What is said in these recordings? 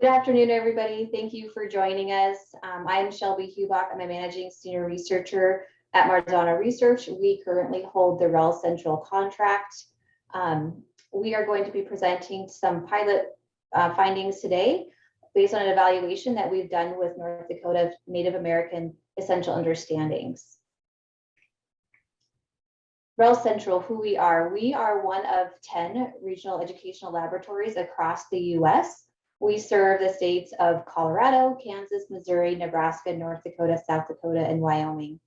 Good afternoon, everybody. Thank you for joining us. I'm Shelby Hubach. I'm a managing senior researcher at Marzano Research. We currently hold the REL Central contract. We are going to be presenting some pilot findings today based on an evaluation that we've done with North Dakota Native American Essential Understandings. REL Central, who we are one of 10 regional educational laboratories across the U.S. We serve the states of Colorado, Kansas, Missouri, Nebraska, North Dakota, South Dakota, and Wyoming.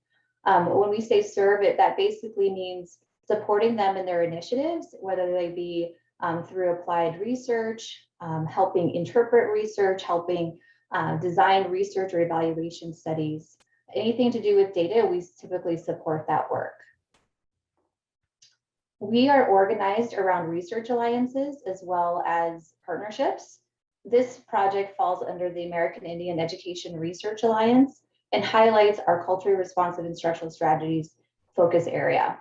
When we say serve it, that basically means supporting them in their initiatives, whether they be through applied research, helping interpret research, helping design research or evaluation studies. Anything to do with data, we typically support that work. We are organized around research alliances as well as partnerships. This project falls under the American Indian Education Research Alliance and highlights our culturally responsive instructional strategies focus area.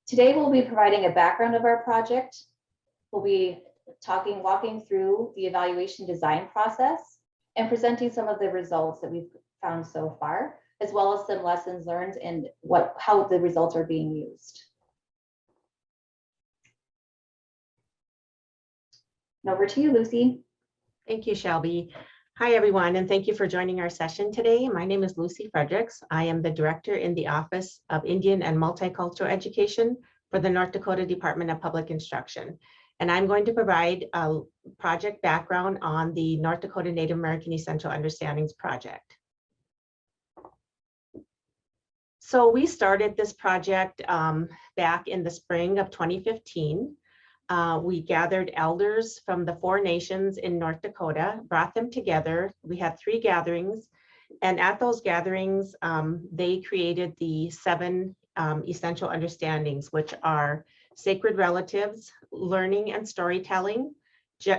Today, we'll be providing a background of our project. We'll be walking through the evaluation design process and presenting some of the results that we've found so far, as well as some lessons learned and how the results are being used. Over to you, Lucy. Thank you, Shelby. Hi, everyone, and thank you for joining our session today. My name is Lucy Fredericks. I am the Director in the Office of Indian and Multicultural Education for the North Dakota Department of Public Instruction. And I'm going to provide a project background on the North Dakota Native American Essential Understandings Project. So we started this project back in the spring of 2015. We gathered elders from the 4 nations in North Dakota, brought them together. We had 3 gatherings, and at those gatherings, they created the 7 essential understandings, which are sacred relatives, learning and storytelling,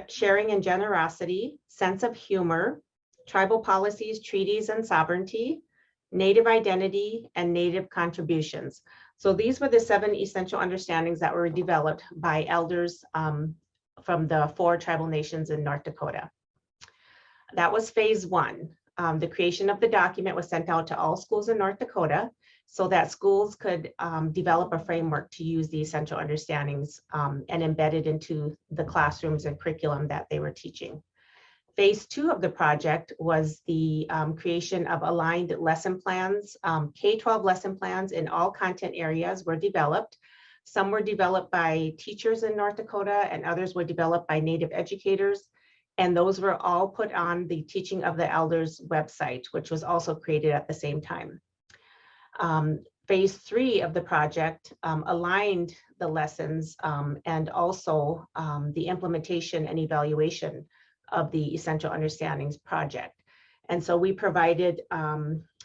sharing and generosity, sense of humor, tribal policies, treaties and sovereignty, Native identity, and Native contributions. So these were the 7 essential understandings that were developed by elders from the 4 tribal nations in North Dakota. That was phase 1. The creation of the document was sent out to all schools in North Dakota so that schools could develop a framework to use the essential understandings and embed it into the classrooms and curriculum that they were teaching. Phase 2 of the project was the creation of aligned lesson plans. K-12 lesson plans in all content areas were developed. Some were developed by teachers in North Dakota and others were developed by Native educators. And those were all put on the Teaching of the Elders website, which was also created at the same time. Phase 3 of the project aligned the lessons and also the implementation and evaluation of the Essential Understandings project. And so we provided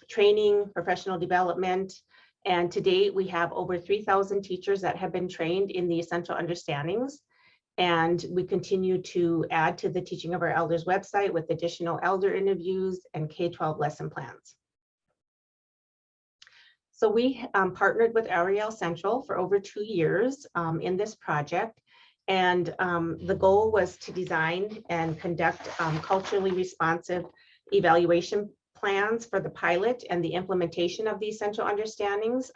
training, professional development, and to date we have over 3,000 teachers that have been trained in the Essential Understandings. And we continue to add to the Teaching of Our Elders website with additional elder interviews and K-12 lesson plans. So we partnered with REL Central for over 2 years in this project. And the goal was to design and conduct culturally responsive evaluation plans for the pilot and the implementation of the essential understandings.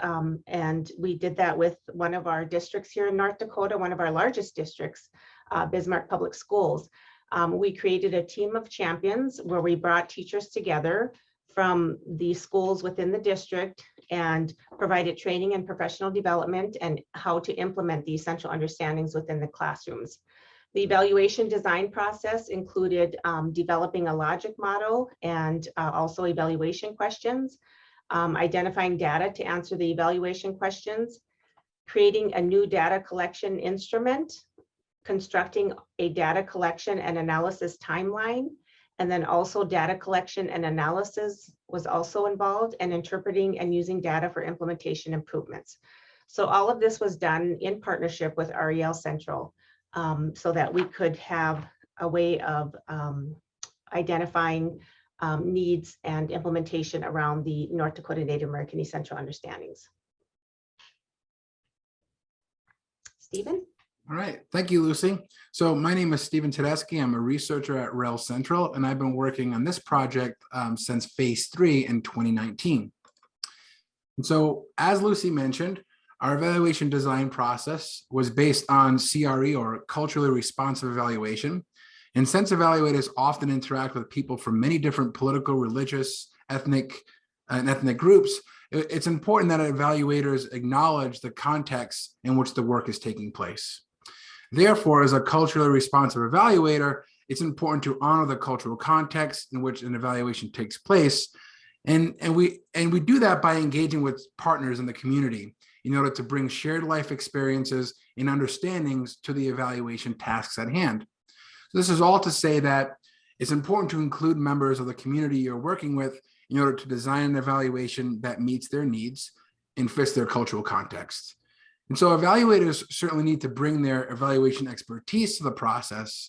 And we did that with one of our districts here in North Dakota, one of our largest districts, Bismarck Public Schools. We created a team of champions where we brought teachers together from the schools within the district and provided training and professional development and how to implement the essential understandings within the classrooms. The evaluation design process included developing a logic model and also evaluation questions, identifying data to answer the evaluation questions, creating a new data collection instrument, constructing a data collection and analysis timeline, and then also data collection and analysis was also involved, and interpreting and using data for implementation improvements. So all of this was done in partnership with REL Central so that we could have a way of identifying needs and implementation around the North Dakota Native American Essential Understandings. Stephen? All right, thank you, Lucy. So my name is Stephen Tedeschi. I'm a researcher at Rail Central, and I've been working on this project since phase 3 in 2019. And so as Lucy mentioned, our evaluation design process was based on CRE, or culturally responsive evaluation. And since evaluators often interact with people from many different political, religious, ethnic groups, it's important that evaluators acknowledge the context in which the work is taking place. Therefore, as a culturally responsive evaluator, it's important to honor the cultural context in which an evaluation takes place. And we do that by engaging with partners in the community in order to bring shared life experiences and understandings to the evaluation tasks at hand. So this is all to say that it's important to include members of the community you're working with in order to design an evaluation that meets their needs and fits their cultural context. And so evaluators certainly need to bring their evaluation expertise to the process,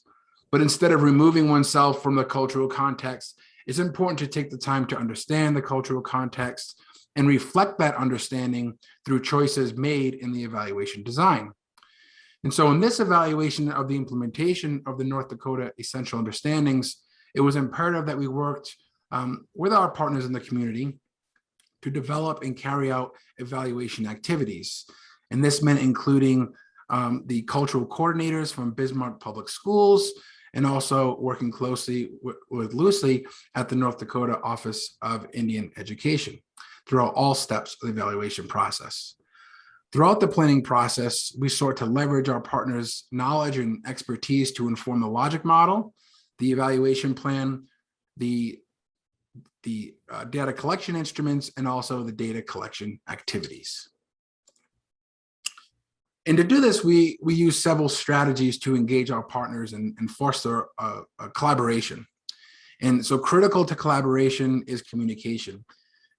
but instead of removing oneself from the cultural context, it's important to take the time to understand the cultural context and reflect that understanding through choices made in the evaluation design. And so in this evaluation of the implementation of the North Dakota Essential Understandings, it was imperative that we worked with our partners in the community to develop and carry out evaluation activities. And this meant including the cultural coordinators from Bismarck Public Schools, and also working closely with Lucy at the North Dakota Office of Indian Education throughout all steps of the evaluation process. Throughout the planning process, we sought to leverage our partners' knowledge and expertise to inform the logic model, the evaluation plan, the data collection instruments, and also the data collection activities. And to do this, we use several strategies to engage our partners and foster a collaboration. And so critical to collaboration is communication.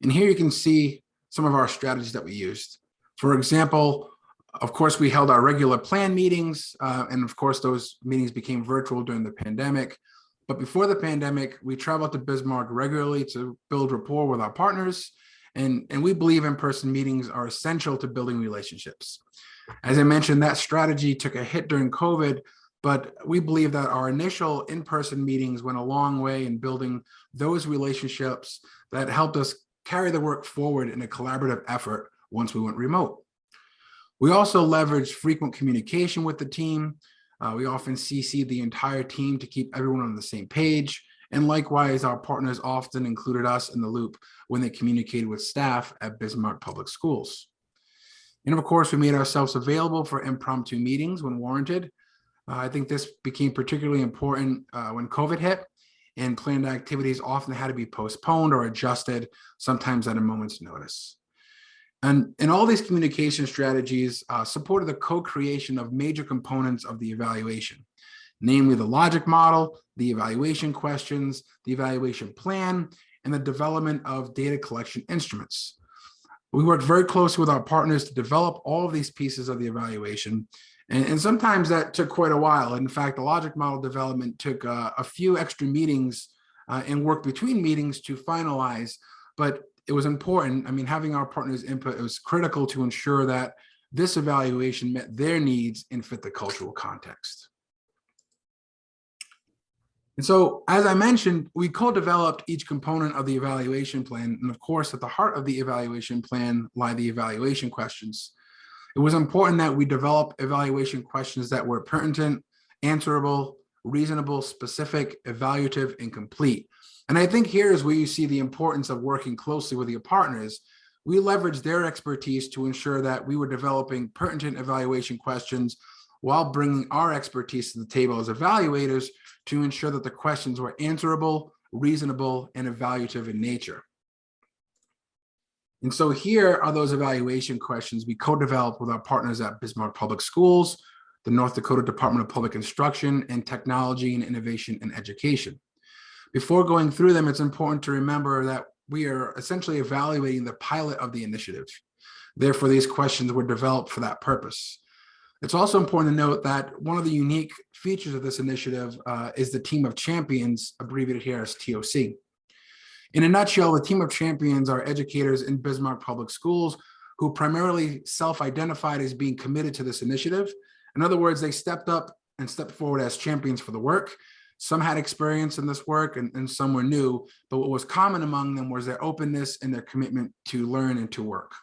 And here you can see some of our strategies that we used. For example, of course, we held our regular plan meetings, and of course, those meetings became virtual during the pandemic. But before the pandemic, we traveled to Bismarck regularly to build rapport with our partners, and we believe in-person meetings are essential to building relationships. As I mentioned, that strategy took a hit during COVID, but we believe that our initial in-person meetings went a long way in building those relationships that helped us carry the work forward in a collaborative effort once we went remote. We also leveraged frequent communication with the team. We often CC the entire team to keep everyone on the same page. And likewise, our partners often included us in the loop when they communicated with staff at Bismarck Public Schools. And of course, we made ourselves available for impromptu meetings when warranted. I think this became particularly important when COVID hit, and planned activities often had to be postponed or adjusted, sometimes at a moment's notice. And all these communication strategies supported the co-creation of major components of the evaluation, namely the logic model, the evaluation questions, the evaluation plan, and the development of data collection instruments. We worked very closely with our partners to develop all of these pieces of the evaluation. And sometimes that took quite a while. In fact, the logic model development took a few extra meetings and work between meetings to finalize, but it was important. I mean, having our partners' input, it was critical to ensure that this evaluation met their needs and fit the cultural context. And so, as I mentioned, we co-developed each component of the evaluation plan. And of course, at the heart of the evaluation plan lie the evaluation questions. It was important that we develop evaluation questions that were pertinent, answerable, reasonable, specific, evaluative, and complete. And I think here is where you see the importance of working closely with your partners. We leveraged their expertise to ensure that we were developing pertinent evaluation questions while bringing our expertise to the table as evaluators to ensure that the questions were answerable, reasonable, and evaluative in nature. And so here are those evaluation questions we co-developed with our partners at Bismarck Public Schools, the North Dakota Department of Public Instruction, and Technology and Innovation and Education. Before going through them, it's important to remember that we are essentially evaluating the pilot of the initiative. Therefore, these questions were developed for that purpose. It's also important to note that one of the unique features of this initiative is the team of champions, abbreviated here as TOC. In a nutshell, the team of champions are educators in Bismarck Public Schools who primarily self-identified as being committed to this initiative. And In other words, they stepped up and stepped forward as champions for the work. Some had experience in this work and some were new, but what was common among them was their openness and their commitment to learn and to work.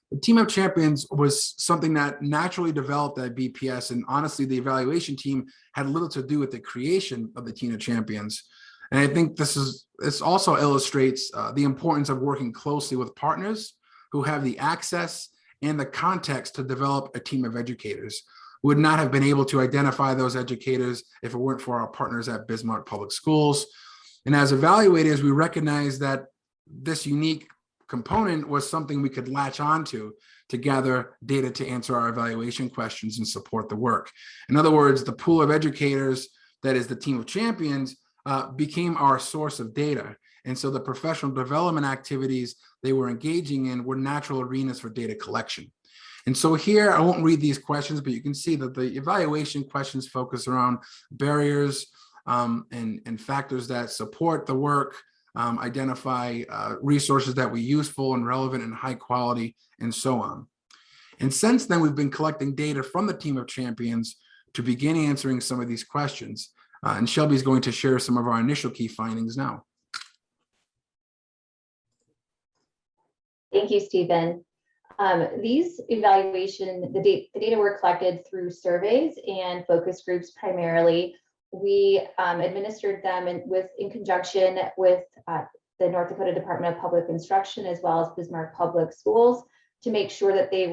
The team of champions was something that naturally developed at BPS, and honestly, the evaluation team had little to do with the creation of the team of champions. And I think this also illustrates the importance of working closely with partners who have the access and the context to develop a team of educators. We would not have been able to identify those educators if it weren't for our partners at Bismarck Public Schools. And as evaluators, we recognize that this unique component was something we could latch onto to gather data to answer our evaluation questions and support the work. In other words, the pool of educators, that is the team of champions, became our source of data. And so the professional development activities they were engaging in were natural arenas for data collection. And so here, I won't read these questions, but you can see that the evaluation questions focus around barriers and factors that support the work, identify resources that were useful and relevant and high quality, and so on. And since then, we've been collecting data from the team of champions to begin answering some of these questions. And Shelby's going to share some of our initial key findings now. Thank you, Stephen. These evaluation, the data were collected through surveys and focus groups primarily. We administered them in conjunction with the North Dakota Department of Public Instruction, as well as Bismarck Public Schools, to make sure that they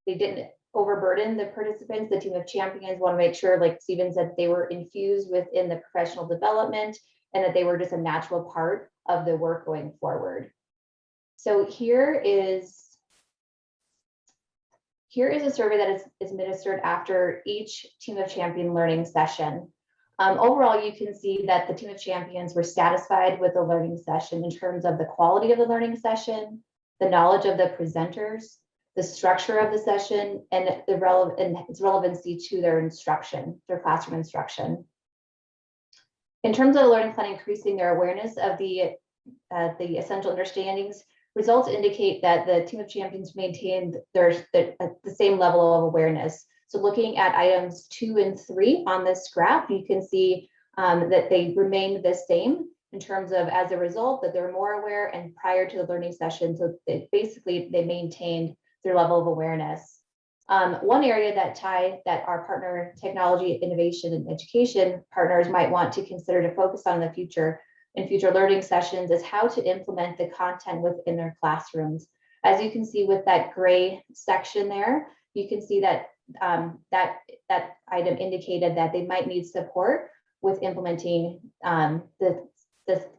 didn't overburden the participants. The team of champions want to make sure, like Stephen said, they were infused within the professional development and that they were just a natural part of the work going forward. So here is a survey that is administered after each team of champion learning session. Overall, you can see that the team of champions were satisfied with the learning session in terms of the quality of the learning session, the knowledge of the presenters, the structure of the session, and its relevancy to their instruction, their classroom instruction. In terms of the learning plan increasing their awareness of the essential understandings, results indicate that the team of champions maintained the same level of awareness. So looking at items 2 and 3 on this graph, you can see that they remained the same in terms of, as a result, that they're more aware and prior to the learning session. So they maintained their level of awareness. One area that our partner technology, innovation, and education partners might want to consider to focus on in future learning sessions is how to implement the content within their classrooms. As you can see with that gray section there, you can see that that item indicated that they might need support with implementing the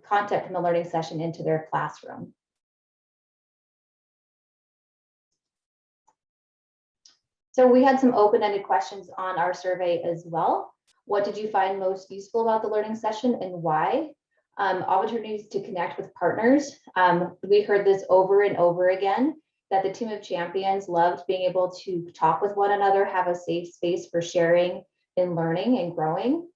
content from the learning session into their classroom. So we had some open-ended questions on our survey as well. What did you find most useful about the learning session and why? Opportunities to connect with partners. We heard this over and over again, that the team of champions loved being able to talk with one another, have a safe space for sharing and learning and growing.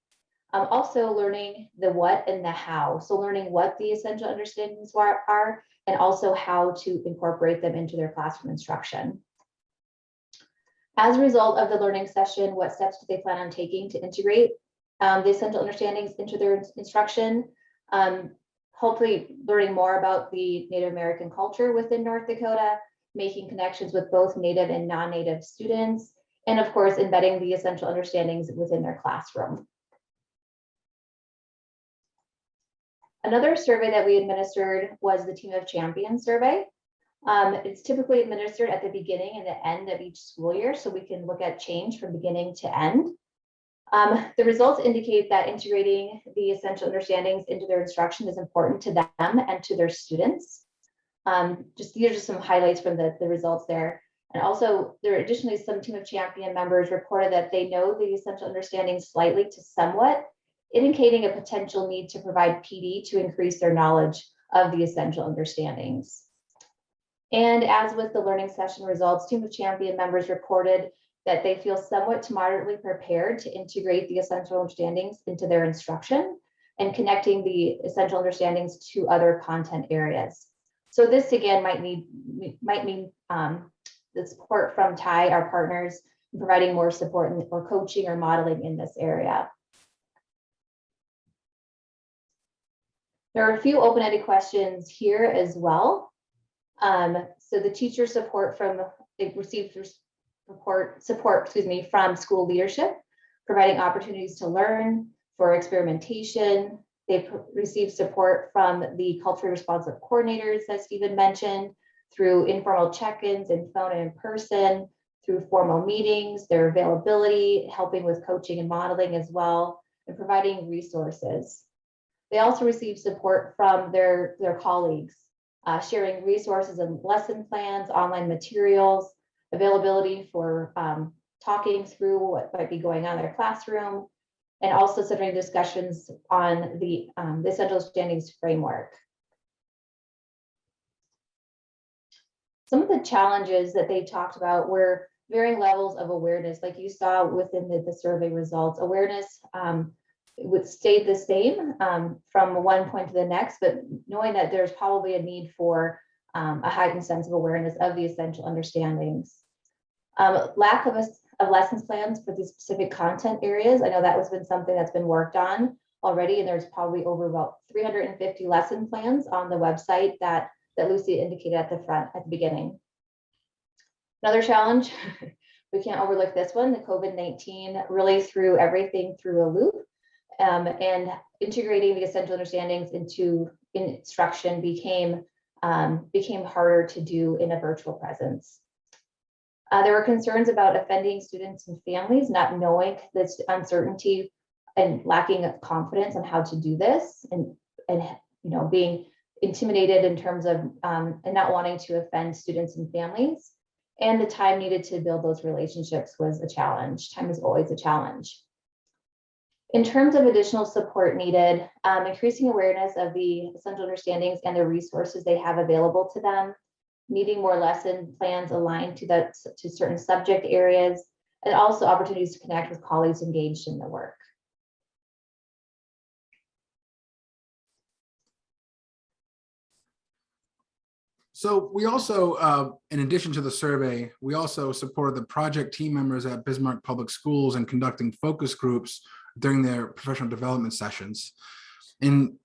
Also learning the what and the how. So learning what the essential understandings are and also how to incorporate them into their classroom instruction. As a result of the learning session, what steps do they plan on taking to integrate the essential understandings into their instruction? Hopefully learning more about the Native American culture within North Dakota, making connections with both Native and non-Native students, and of course, embedding the essential understandings within their classroom. Another survey that we administered was the Team of Champions survey. It's typically administered at the beginning and the end of each school year, so we can look at change from beginning to end. The results indicate that integrating the essential understandings into their instruction is important to them and to their students. These are just some highlights from the results there. And also, there are additionally some Team of Champion members reported that they know the essential understandings slightly to somewhat, indicating a potential need to provide PD to increase their knowledge of the essential understandings. And as with the learning session results, Team of Champion members reported that they feel somewhat to moderately prepared to integrate the essential understandings into their instruction and connecting the essential understandings to other content areas. So this again might mean the support from TIE, our partners, in providing more support or coaching or modeling in this area. There are a few open-ended questions here as well. So the teacher support they received support from school leadership, providing opportunities to learn for experimentation. They've received support from the culturally responsive coordinators that Stephen mentioned, through informal check-ins and phone and in person, through formal meetings, their availability, helping with coaching and modeling as well, and providing resources. They also receive support from their colleagues, sharing resources and lesson plans, online materials, availability for talking through what might be going on in their classroom, and also centering discussions on the essential understandings framework. Some of the challenges that they talked about were varying levels of awareness, like you saw within the survey results. Awareness would stay the same from one point to the next, but knowing that there's probably a need for a heightened sense of awareness of the essential understandings. Lack of lessons plans for these specific content areas. I know that has been something that's been worked on already, and there's probably over about 350 lesson plans on the website that Lucy indicated at the beginning. Another challenge, we can't overlook this one, the COVID-19 really threw everything through a loop, and integrating the essential understandings into instruction became harder to do in a virtual presence. There were concerns about offending students and families, not knowing this uncertainty and lacking of confidence on how to do this, and being intimidated in terms of and not wanting to offend students and families. And the time needed to build those relationships was a challenge. Time is always a challenge. In terms of additional support needed, increasing awareness of the essential understandings and the resources they have available to them, needing more lesson plans aligned to certain subject areas, and also opportunities to connect with colleagues engaged in the work. So we also, in addition to the survey, we also supported the project team members at Bismarck Public Schools in conducting focus groups during their professional development sessions. And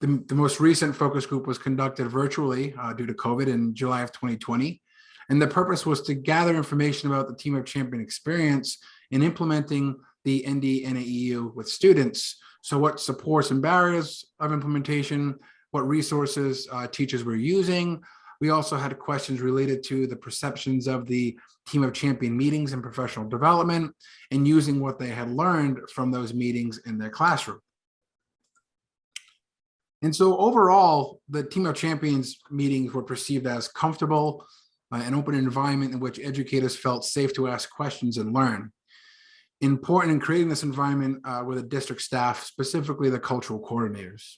the most recent focus group was conducted virtually due to COVID in July of 2020. And the purpose was to gather information about the Team of Champion experience in implementing the ND-NAEU with students. So what supports and barriers of implementation, what resources teachers were using. We also had questions related to the perceptions of the Team of Champion meetings and professional development, and using what they had learned from those meetings in their classroom. And so overall, the Team of Champions meetings were perceived as comfortable, an open environment in which educators felt safe to ask questions and learn. Important in creating this environment were the district staff, specifically the cultural coordinators.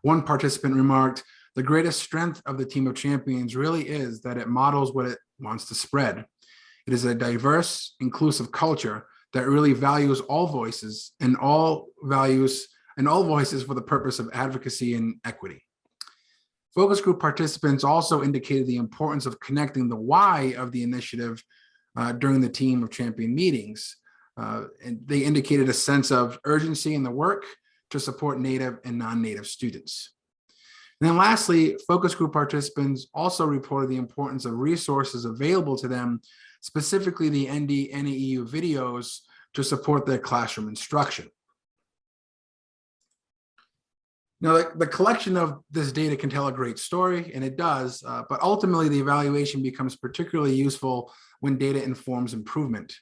One participant remarked, the greatest strength of the Team of Champions really is that it models what it wants to spread. It is a diverse, inclusive culture that really values all voices and all voices for the purpose of advocacy and equity. Focus group participants also indicated the importance of connecting the why of the initiative during the Team of Champion meetings. And they indicated a sense of urgency in the work to support Native and non-Native students. And then lastly, focus group participants also reported the importance of resources available to them, specifically the ND-NAEU videos to support their classroom instruction. Now, the collection of this data can tell a great story, and it does, but ultimately the evaluation becomes particularly useful when data informs improvement.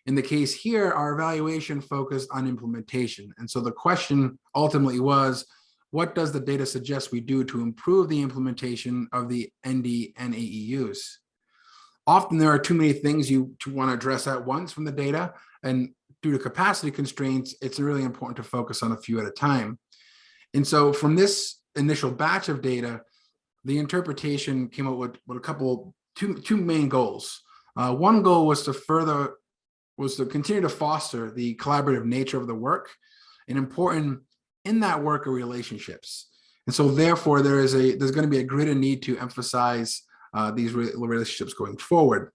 In the case here, our evaluation focused on implementation. And so the question ultimately was, what does the data suggest we do to improve the implementation of the ND-NAEUs? Often there are too many things you want to address at once from the data, and due to capacity constraints, it's really important to focus on a few at a time. And so from this initial batch of data, the interpretation came up with two main goals. One goal was to continue to foster the collaborative nature of the work, and important in that work are relationships. And so therefore there's going to be a greater need to emphasize these relationships going forward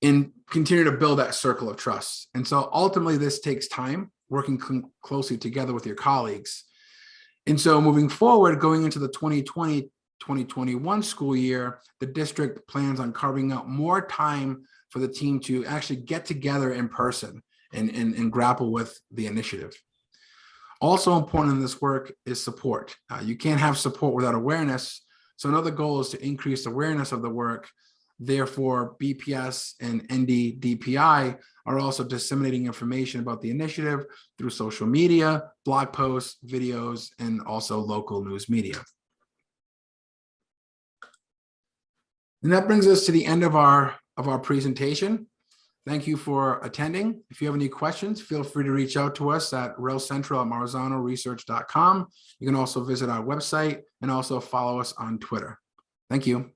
and continue to build that circle of trust. And so ultimately this takes time, working closely together with your colleagues. And so moving forward, going into the 2020-2021 school year, the district plans on carving out more time for the team to actually get together in person and grapple with the initiative. Also important in this work is support. You can't have support without awareness. So another goal is to increase awareness of the work. Therefore, BPS and NDDPI are also disseminating information about the initiative through social media, blog posts, videos, and also local news media. And that brings us to the end of our presentation. Thank you for attending. If you have any questions, feel free to reach out to us at relcentral@marzanoresearch.com. You can also visit our website and also follow us on Twitter. Thank you.